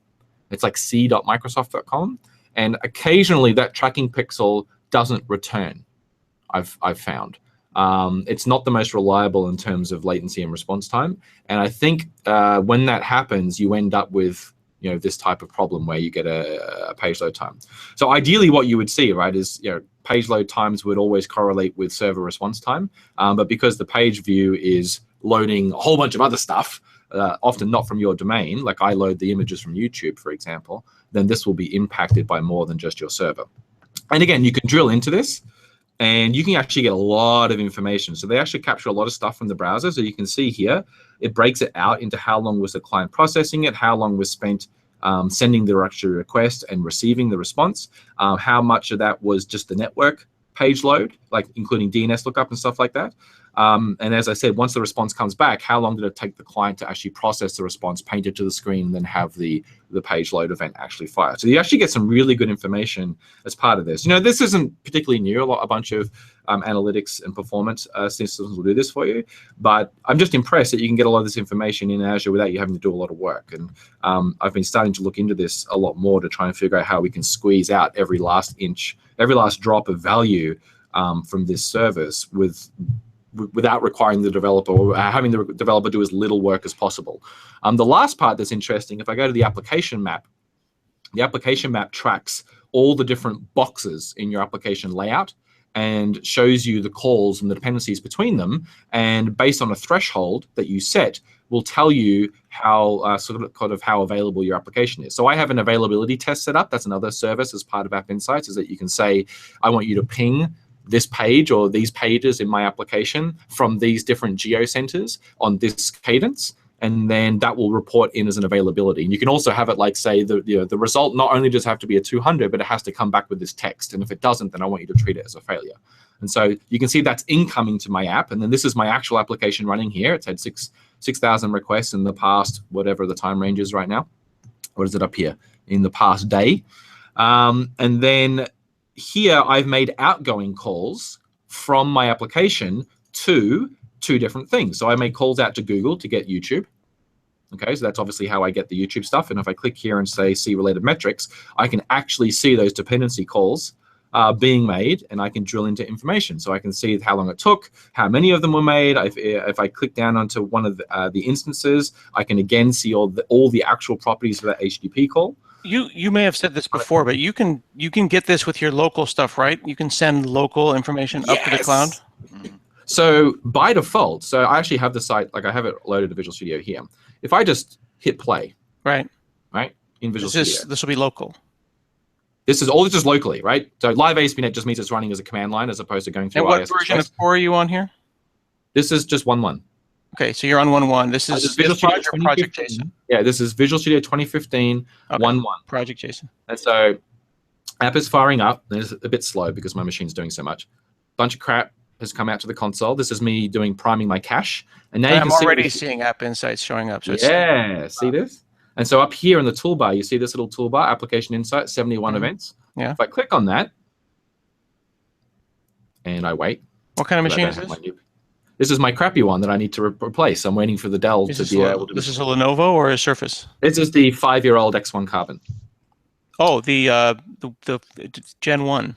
It's like c.microsoft.com. And occasionally that tracking pixel doesn't return, I've found. It's not the most reliable in terms of latency and response time. And I think when that happens, you end up with this type of problem where you get a page load time. So ideally what you would see, right, is page load times would always correlate with server response time. But because the page view is loading a whole bunch of other stuff, often not from your domain, like I load the images from YouTube, for example, then this will be impacted by more than just your server. And again, you can drill into this. And you can actually get a lot of information. So they actually capture a lot of stuff from the browser. So you can see here, it breaks it out into how long was the client processing it, how long was spent sending the actual request and receiving the response, how much of that was just the network page load, like including DNS lookup and stuff like that. And as I said, once the response comes back, how long did it take the client to actually process the response, paint it to the screen, and then have the page load event actually fire? So you actually get some really good information as part of this. You know, this isn't particularly new. A bunch of analytics and performance systems will do this for you. But I'm just impressed that you can get a lot of this information in Azure without you having to do a lot of work. And I've been starting to look into this a lot more to try and figure out how we can squeeze out every last inch, every last drop of value from this service without requiring the developer or having the developer do as little work as possible. The last part that's interesting, if I go to the application map tracks all the different boxes in your application layout and shows you the calls and the dependencies between them. And based on a threshold that you set, will tell you how sort of how available your application is. So I have an availability test set up. That's another service as part of App Insights, is that you can say, I want you to ping this page or these pages in my application from these different geo centers on this cadence, and then that will report in as an availability. And you can also have it like say the result not only does have to be a 200, but it has to come back with this text. And if it doesn't, then I want you to treat it as a failure. And so you can see that's incoming to my app. And then this is my actual application running here. It's had 6,000 requests in the past, whatever the time range is right now. What is it up here? In the past day. And then here I've made outgoing calls from my application to two different things. So I make calls out to Google to get YouTube. Okay, so that's obviously how I get the YouTube stuff. And if I click here and say see related metrics, I can actually see those dependency calls being made, and I can drill into information. So I can see how long it took, how many of them were made. If I click down onto one of the instances, I can again see all the actual properties of that HTTP call. You may have said this before, but you can get this with your local stuff, right? You can send local information up to the cloud. So by default, so I actually have the site, like I have it loaded to Visual Studio here. If I just hit play, right, in Visual Studio, this will be local. This is locally, right? So live ASP.NET just means it's running as a command line as opposed to going through. And what version of Core are you on here? This is just 1.1. Okay, so you're on 1.1. This is Project JSON. Yeah, this is Visual Studio 2015 1.1. Project JSON. And so app is firing up. It's a bit slow because my machine's doing so much. Bunch of crap has come out to the console. This is me priming my cache. And now I'm already seeing App Insights showing up. So see this? And so up here in the toolbar, you see this little toolbar, Application Insights, 71 events. Yeah. If I click on that and I wait. What kind of machine is this? This is my crappy one that I need to replace. I'm waiting for the Dell to be able to. This is a Lenovo or a Surface? This is the 5-year-old X1 Carbon. Oh, the Gen 1.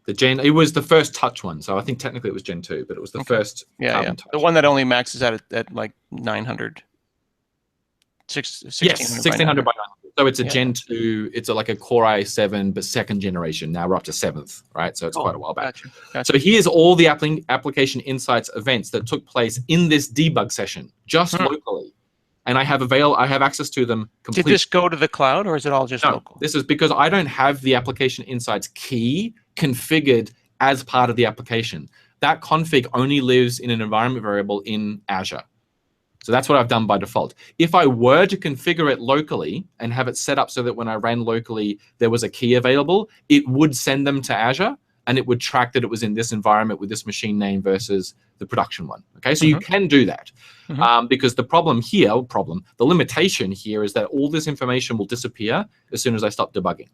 It was the first touch one, so I think technically it was Gen 2, but it was the first Carbon touch. The one that only maxes out at like 900. 1600 by 900. So it's a Gen 2. It's like a Core i7, but second generation. Now we're up to 7th, right? So it's quite a while back. Gotcha. So here's all the Application Insights events that took place in this debug session, just locally. And I have access to them completely. Did this go to the cloud, or is it all just local? This is because I don't have the Application Insights key configured as part of the application. That config only lives in an environment variable in Azure. So that's what I've done by default. If I were to configure it locally and have it set up so that when I ran locally, there was a key available, it would send them to Azure, and it would track that it was in this environment with this machine name versus the production one. Okay, so you can do that. Because the limitation here is that all this information will disappear as soon as I stop debugging.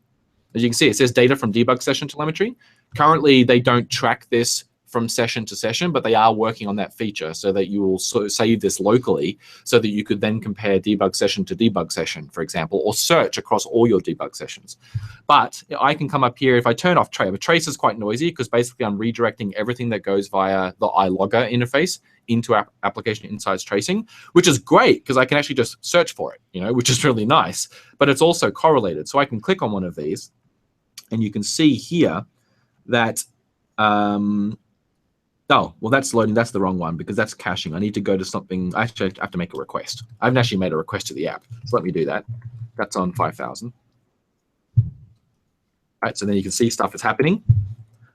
As you can see, it says data from debug session telemetry. Currently, they don't track this from session to session, but they are working on that feature so that you will sort of save this locally so that you could then compare debug session to debug session, for example, or search across all your debug sessions. But I can come up here, if I turn off trace. Trace is quite noisy because basically I'm redirecting everything that goes via the iLogger interface into Application Insights tracing, which is great because I can actually just search for it, which is really nice, but it's also correlated. So I can click on one of these and you can see here that oh, well, that's loading. That's the wrong one because that's caching. I need to go to something. Actually, I have to make a request. I haven't actually made a request to the app. So let me do that. That's on 5,000. All right, so then you can see stuff is happening.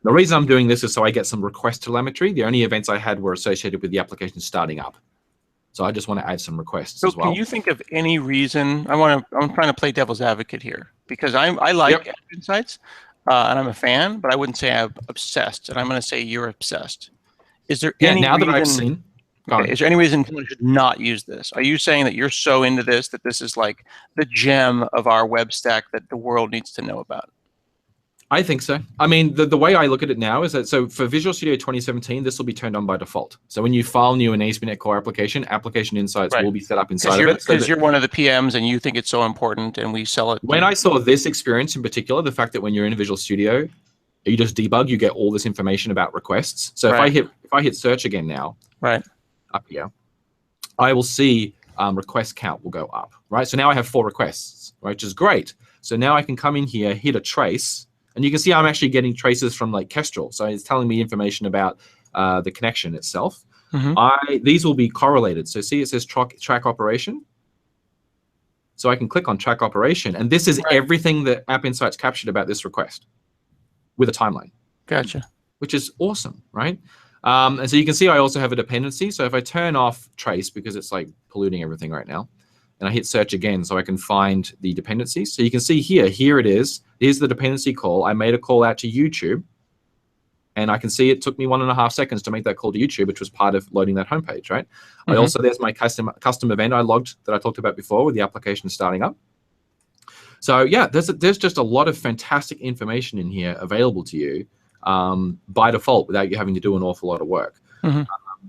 The reason I'm doing this is so I get some request telemetry. The only events I had were associated with the application starting up. So I just want to add some requests as well. Can you think of any reason? I'm trying to play devil's advocate here because I like App Insights and I'm a fan, but I wouldn't say I'm obsessed. And I'm going to say you're obsessed. Is there any now reason, that I've seen? Okay, is there any reason someone should not use this? Are you saying that you're so into this that this is like the gem of our web stack that the world needs to know about? I think so. I mean, the way I look at it now is that, so for Visual Studio 2017, this will be turned on by default. So when you file new an ASP.NET Core application, application insights will be set up inside of it. Because you're one of the PMs and you think it's so important and we sell it. When I saw this experience in particular, the fact that when you're in Visual Studio, you just debug, you get all this information about requests. So if I hit search again now, up here, I will see request count will go up, right? So now I have 4 requests, right, which is great. So now I can come in here, hit a trace, and you can see I'm actually getting traces from like Kestrel. So it's telling me information about the connection itself. These will be correlated. So see, it says track operation. So I can click on track operation, and this is everything that App Insights captured about this request with a timeline. Gotcha. Which is awesome, right? And so you can see I also have a dependency. So if I turn off trace, because it's like polluting everything right now, and I hit search again so I can find the dependencies. So you can see here it is. Here's the dependency call. I made a call out to YouTube, and I can see it took me 1.5 seconds to make that call to YouTube, which was part of loading that homepage, right? I also, there's my custom event I logged that I talked about before with the application starting up. So yeah, there's just a lot of fantastic information in here available to you by default without you having to do an awful lot of work.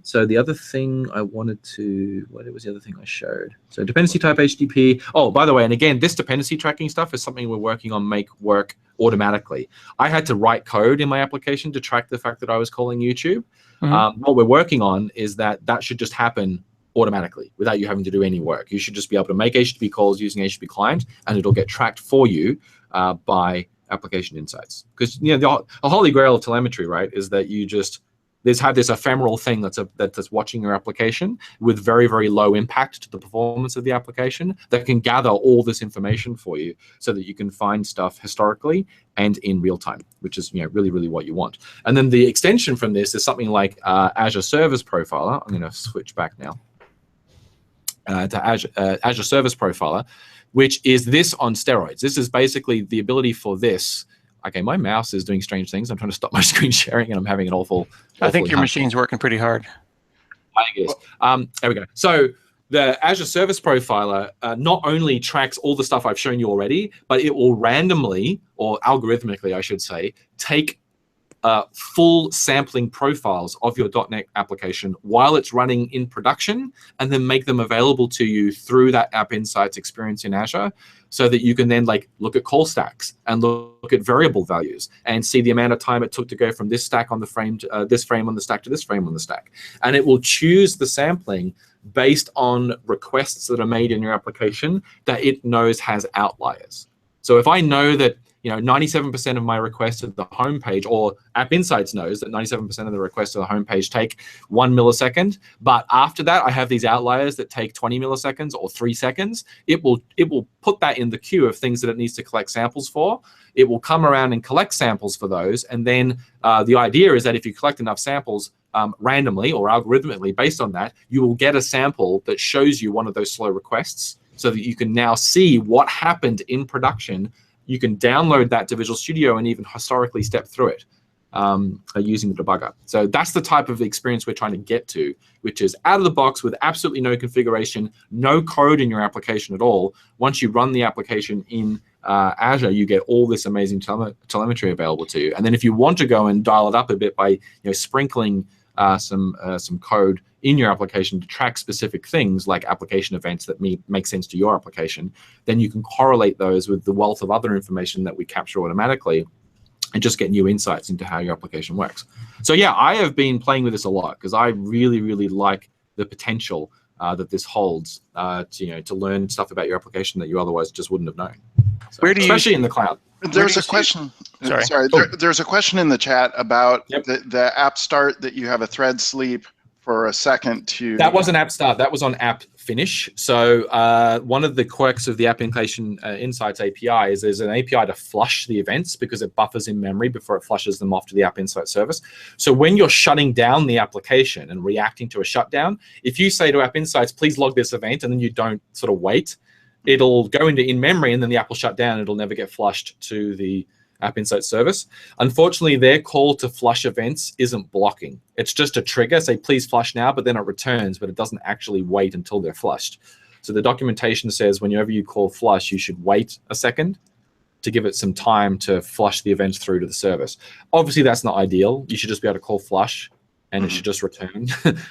So the other thing I wanted to, what was the other thing I showed? So dependency type HTTP. Oh, by the way, and again, this dependency tracking stuff is something we're working on make work automatically. I had to write code in my application to track the fact that I was calling YouTube. What we're working on is that should just happen automatically without you having to do any work. You should just be able to make HTTP calls using HTTP client, and it'll get tracked for you by application insights. Because the holy grail of telemetry, right, is that you just have this ephemeral thing that's watching your application with very, very low impact to the performance of the application that can gather all this information for you so that you can find stuff historically and in real time, which is really, really what you want. And then the extension from this is something like Azure Service Profiler. I'm going to switch back now to Azure Service Profiler, which is this on steroids. This is basically the ability for this. Okay, my mouse is doing strange things. I'm trying to stop my screen sharing, and I'm having an awful I think your machine's working pretty hard. I think it is. There we go. So the Azure Service Profiler not only tracks all the stuff I've shown you already, but it will randomly, or algorithmically, I should say, take full sampling profiles of your .NET application while it's running in production, and then make them available to you through that App Insights experience in Azure, so that you can then look at call stacks and look at variable values and see the amount of time it took to go from this stack on the frame to this frame on the stack to this frame on the stack. And it will choose the sampling based on requests that are made in your application that it knows has outliers. So if I know that 97% of my requests to the homepage, or App Insights knows that 97% of the requests to the homepage take 1 millisecond, but after that I have these outliers that take 20 milliseconds or 3 seconds, it will put that in the queue of things that it needs to collect samples for. It will come around and collect samples for those, and then the idea is that if you collect enough samples randomly or algorithmically based on that, you will get a sample that shows you one of those slow requests, so that you can now see what happened in production. You can download that to Visual Studio and even historically step through it using the debugger. So that's the type of experience we're trying to get to, which is out of the box with absolutely no configuration, no code in your application at all. Once you run the application in Azure, you get all this amazing telemetry available to you. And then if you want to go and dial it up a bit by sprinkling some code in your application to track specific things like application events that make sense to your application, then you can correlate those with the wealth of other information that we capture automatically and just get new insights into how your application works. So yeah, I have been playing with this a lot because I really, really like the potential that this holds to learn stuff about your application that you otherwise just wouldn't have known. So, especially in the cloud. There's a question. Sorry. There's a question in the chat about the app start that you have a thread sleep for a second to. That wasn't app start. That was on app finish. So one of the quirks of the App Application Insights API is there's an API to flush the events because it buffers in memory before it flushes them off to the App Insights service. So when you're shutting down the application and reacting to a shutdown, if you say to App Insights, please log this event, and then you don't sort of wait, it'll go into in-memory, and then the app will shut down. It'll never get flushed to the App Insights service. Unfortunately, their call to flush events isn't blocking. It's just a trigger, say, please flush now, but then it returns, but it doesn't actually wait until they're flushed. So the documentation says whenever you call flush, you should wait a second to give it some time to flush the events through to the service. Obviously, that's not ideal. You should just be able to call flush, and it should just return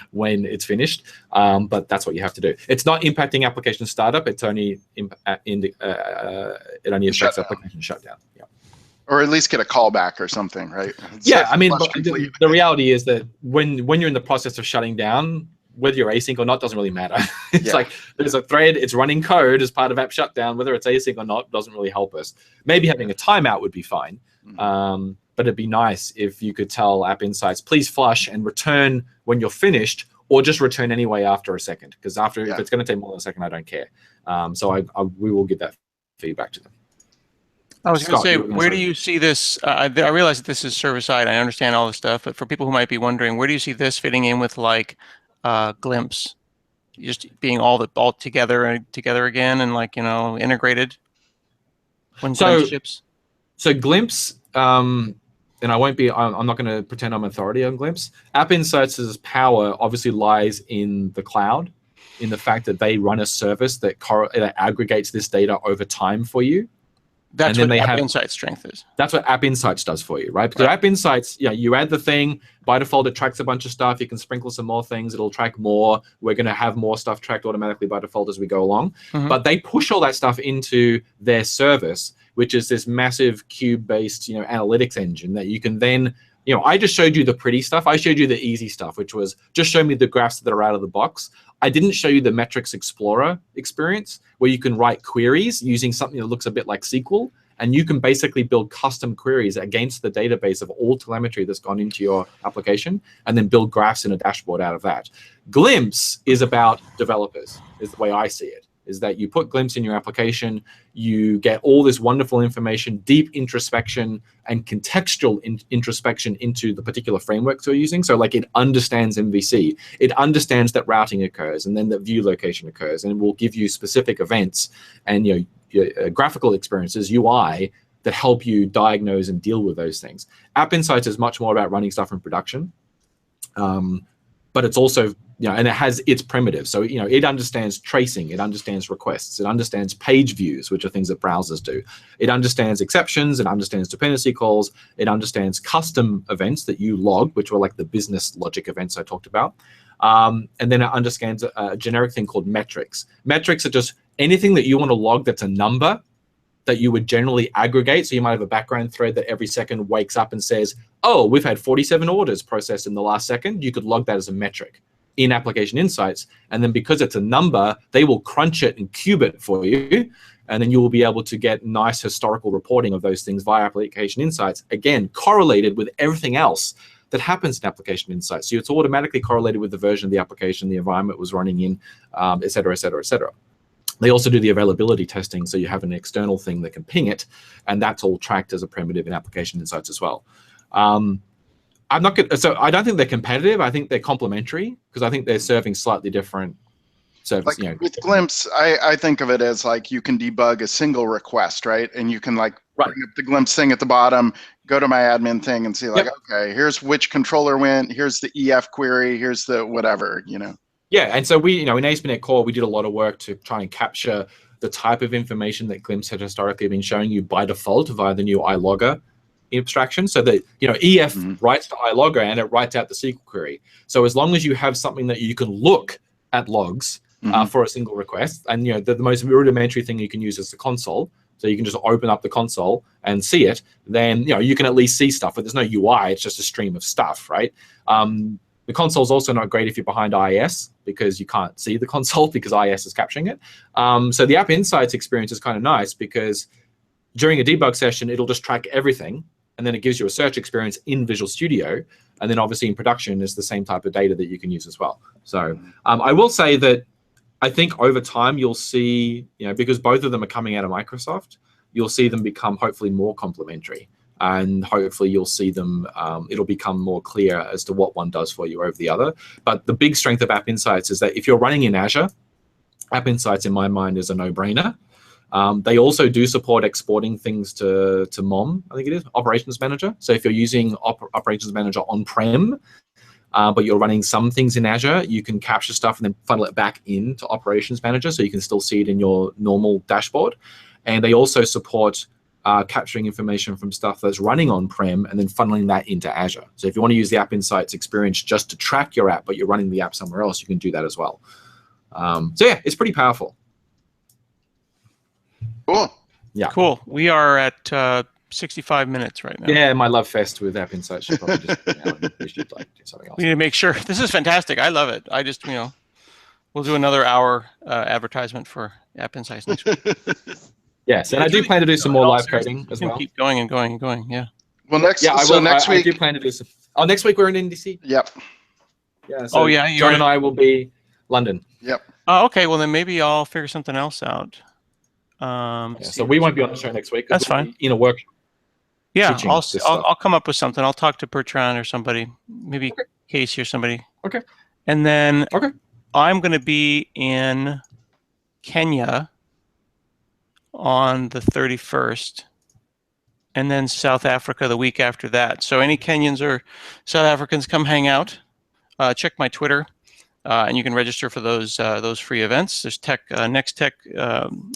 when it's finished. But that's what you have to do. It's not impacting application startup. It's only it only affects application shutdown. Yeah. Or at least get a callback or something, right? Yeah, I mean, the reality is that when you're in the process of shutting down, whether you're async or not doesn't really matter. It's like there's a thread, it's running code as part of app shutdown. Whether it's async or not doesn't really help us. Maybe having a timeout would be fine. But it'd be nice if you could tell App Insights, please flush and return when you're finished, or just return anyway after a second. Because if it's going to take more than a second, I don't care. So we will give that feedback to them. I was going to say, where do you see this? I realize that this is server-side. I understand all this stuff. But for people who might be wondering, where do you see this fitting in with like Glimpse? Just being all together again and like, integrated when Glimpse ships? So Glimpse, and I'm not going to pretend I'm authority on Glimpse. App Insights' power obviously lies in the cloud, in the fact that they run a service that aggregates this data over time for you. That's what App Insights' strength is. That's what App Insights does for you, right? Because App Insights, you add the thing, by default, it tracks a bunch of stuff. You can sprinkle some more things. It'll track more. We're going to have more stuff tracked automatically by default as we go along. But they push all that stuff into their service, which is this massive cube-based, analytics engine that you can then, I just showed you the pretty stuff. I showed you the easy stuff, which was just show me the graphs that are out of the box. I didn't show you the Metrics Explorer experience where you can write queries using something that looks a bit like SQL, and you can basically build custom queries against the database of all telemetry that's gone into your application, and then build graphs in a dashboard out of that. Glimpse is about developers, is the way I see it, is that you put Glimpse in your application, you get all this wonderful information, deep introspection and contextual introspection into the particular frameworks you're using. So like it understands MVC, it understands that routing occurs, and then that view location occurs, and it will give you specific events and graphical experiences, UI, that help you diagnose and deal with those things. App Insights is much more about running stuff in production, but it's also, and it has its primitives. So, it understands tracing, it understands requests, it understands page views, which are things that browsers do. It understands exceptions, it understands dependency calls, it understands custom events that you log, which were like the business logic events I talked about. And then it understands a generic thing called metrics. Metrics are just anything that you want to log that's a number that you would generally aggregate. So you might have a background thread that every second wakes up and says, oh, we've had 47 orders processed in the last second. You could log that as a metric in Application Insights. And then because it's a number, they will crunch it and cube it for you. And then you will be able to get nice historical reporting of those things via Application Insights, again, correlated with everything else that happens in Application Insights. So it's automatically correlated with the version of the application, the environment it was running in, et cetera, et cetera, et cetera. They also do the availability testing, so you have an external thing that can ping it, and that's all tracked as a primitive in Application Insights as well. So I don't think they're competitive. I think they're complementary, because I think they're serving slightly different service. Like with Glimpse, I think of it as like you can debug a single request, right? And you can like bring up the Glimpse thing at the bottom, go to my admin thing, and see like, okay, here's which controller went, here's the EF query, here's the whatever, Yeah, and so we, in ASP.NET Core, we did a lot of work to try and capture the type of information that Glimpse had historically been showing you by default via the new iLogger abstraction. So that, EF writes to iLogger and it writes out the SQL query. So as long as you have something that you can look at logs for a single request, and the most rudimentary thing you can use is the console. So you can just open up the console and see it. Then you can at least see stuff, but there's no UI. It's just a stream of stuff, right? The console is also not great if you're behind IIS, because you can't see the console because IIS is capturing it. So the App Insights experience is kind of nice, because during a debug session, it'll just track everything and then it gives you a search experience in Visual Studio. And then obviously in production is the same type of data that you can use as well. So I will say that I think over time you'll see, because both of them are coming out of Microsoft, you'll see them become hopefully more complementary. And hopefully you'll see them, it'll become more clear as to what one does for you over the other. But the big strength of App Insights is that if you're running in Azure, App Insights in my mind is a no-brainer. They also do support exporting things to MOM, I think it is, Operations Manager. So if you're using Operations Manager on-prem, but you're running some things in Azure, you can capture stuff and then funnel it back into Operations Manager so you can still see it in your normal dashboard. And they also support capturing information from stuff that's running on-prem and then funneling that into Azure. So if you want to use the App Insights experience just to track your app, but you're running the app somewhere else, you can do that as well. So yeah, it's pretty powerful. Cool. Yeah. Cool. We are at 65 minutes right now. Yeah, my love fest with App Insights should probably just we should do something else. We need to make sure. This is fantastic. I love it. I just, we'll do another hour advertisement for App Insights next week. Yes, and I do plan to do some more live coding as well. Keep going and going and going. Yeah. Well, next week. I do plan to do some. Oh, next week we're in NDC. Yep. Yeah. So John and I will be London. Yep. Oh, okay. Well, then maybe I'll figure something else out. So we won't be on the show next week. That's fine. In a workshop. Yeah, I'll come up with something. I'll talk to Bertrand or somebody, maybe Casey or somebody. Okay. And then I'm going to be in Kenya on the 31st, and then South Africa the week after that. So any Kenyans or South Africans, come hang out. Check my Twitter, and you can register for those free events. There's Next Tech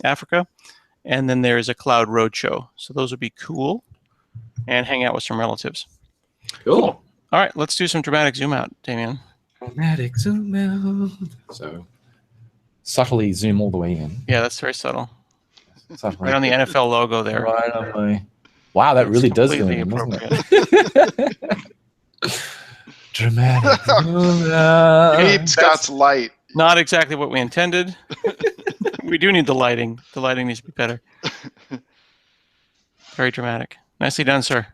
Africa, and then there's a Cloud Roadshow. So those would be cool, and hang out with some relatives. Cool. All right, let's do some dramatic zoom out, Damien. Dramatic zoom out. So subtly zoom all the way in. Yeah, that's very subtle. Subtly. Right on the NFL logo there. Right on my. Wow, that really does zoom in, doesn't it? Dramatic zoom out. We need Scott's light. Not exactly what we intended. We do need the lighting. The lighting needs to be better. Very dramatic. Nicely done, sir.